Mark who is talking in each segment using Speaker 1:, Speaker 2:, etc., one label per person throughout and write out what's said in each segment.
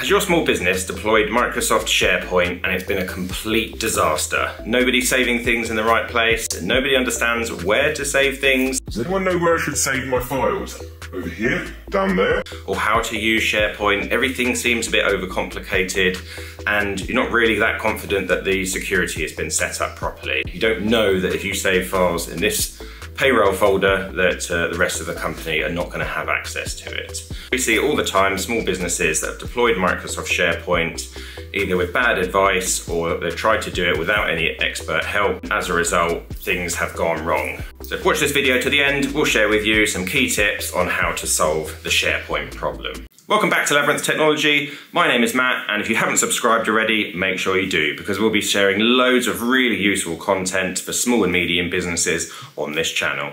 Speaker 1: Has your small business deployed Microsoft SharePoint and it's been a complete disaster? Nobody's saving things in the right place, and nobody understands where to save things.
Speaker 2: Does anyone know where I should save my files? Over here? Down there?
Speaker 1: Or how to use SharePoint. Everything seems a bit overcomplicated and you're not really that confident that the security has been set up properly. You don't know that if you save files in this payroll folder that the rest of the company are not going to have access to it. We see all the time small businesses that have deployed Microsoft SharePoint either with bad advice or they've tried to do it without any expert help. As a result, things have gone wrong. So watch this video to the end. We'll share with you some key tips on how to solve the SharePoint problem. Welcome back to Labyrinth Technology. My name is Matt, and if you haven't subscribed already, make sure you do, because we'll be sharing loads of really useful content for small and medium businesses on this channel.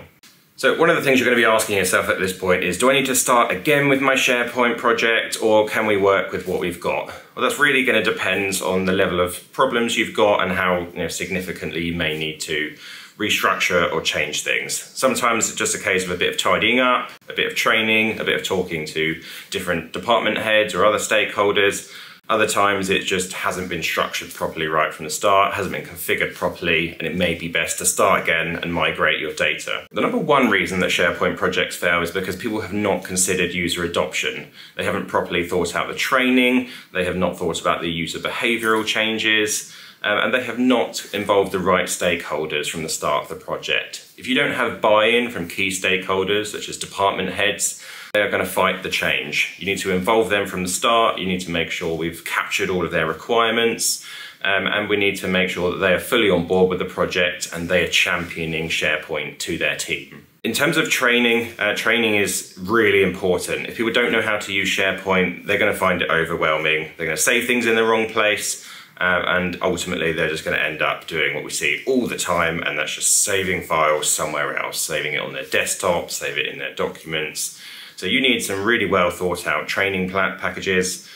Speaker 1: So one of the things you're going to be asking yourself at this point is, do I need to start again with my SharePoint project, or can we work with what we've got? Well, that's really going to depend on the level of problems you've got and how significantly you may need to restructure or change things. Sometimes it's just a case of a bit of tidying up, a bit of training, a bit of talking to different department heads or other stakeholders. Other times it just hasn't been structured properly right from the start, hasn't been configured properly, and it may be best to start again and migrate your data. The number one reason that SharePoint projects fail is because people have not considered user adoption. They haven't properly thought out the training, they have not thought about the user behavioral changes, and they have not involved the right stakeholders from the start of the project. If you don't have buy-in from key stakeholders, such as department heads, they are going to fight the change. You need to involve them from the start. You need to make sure we've captured all of their requirements, and we need to make sure that they are fully on board with the project and they are championing SharePoint to their team. In terms of training, training is really important. If people don't know how to use SharePoint, they're going to find it overwhelming. They're going to save things in the wrong place. And ultimately they're just going to end up doing what we see all the time, and that's just saving files somewhere else, saving it on their desktop, save it in their documents. So you need some really well thought out training packages.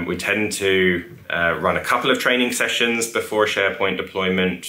Speaker 1: We tend to run a couple of training sessions before a SharePoint deployment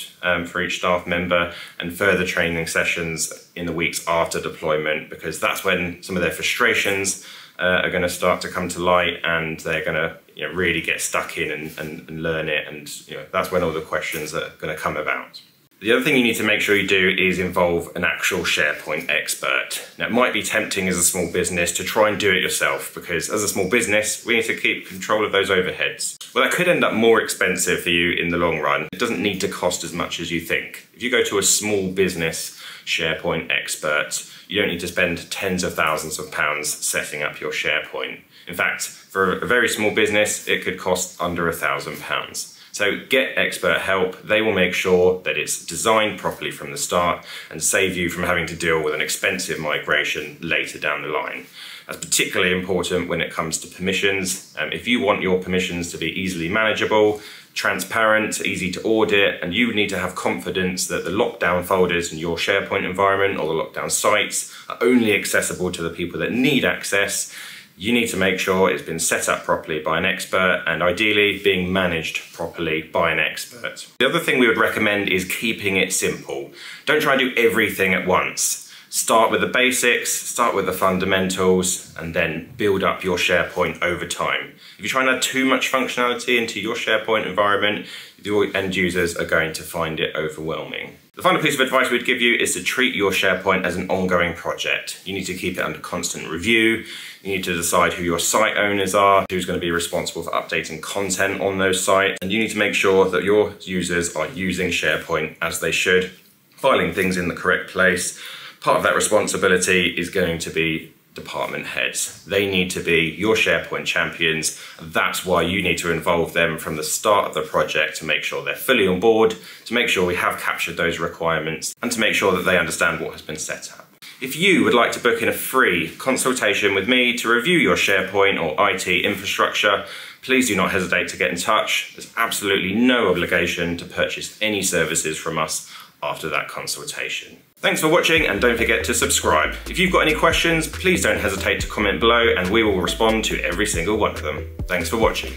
Speaker 1: for each staff member, and further training sessions in the weeks after deployment, because that's when some of their frustrations are going to start to come to light, and they're going to really get stuck in and learn it, and that's when all the questions are going to come about. The other thing you need to make sure you do is involve an actual SharePoint expert. Now, it might be tempting as a small business to try and do it yourself, because as a small business, we need to keep control of those overheads. Well, that could end up more expensive for you in the long run. It doesn't need to cost as much as you think. If you go to a small business SharePoint expert, you don't need to spend tens of thousands of pounds setting up your SharePoint. In fact, for a very small business, it could cost under £1,000. So get expert help. They will make sure that it's designed properly from the start and save you from having to deal with an expensive migration later down the line. That's particularly important when it comes to permissions. If you want your permissions to be easily manageable, transparent, easy to audit, and you need to have confidence that the lockdown folders in your SharePoint environment or the lockdown sites are only accessible to the people that need access, you need to make sure it's been set up properly by an expert, and ideally being managed properly by an expert. The other thing we would recommend is keeping it simple. Don't try and do everything at once. Start with the basics, start with the fundamentals, and then build up your SharePoint over time. If you try and add too much functionality into your SharePoint environment, your end users are going to find it overwhelming. The final piece of advice we'd give you is to treat your SharePoint as an ongoing project. You need to keep it under constant review. You need to decide who your site owners are, who's going to be responsible for updating content on those sites, and you need to make sure that your users are using SharePoint as they should, filing things in the correct place. Part of that responsibility is going to be department heads. They need to be your SharePoint champions. That's why you need to involve them from the start of the project to make sure they're fully on board, to make sure we have captured those requirements, and to make sure that they understand what has been set up. If you would like to book in a free consultation with me to review your SharePoint or IT infrastructure, please do not hesitate to get in touch. There's absolutely no obligation to purchase any services from us after that consultation. Thanks for watching, and don't forget to subscribe. If you've got any questions, please don't hesitate to comment below and we will respond to every single one of them. Thanks for watching.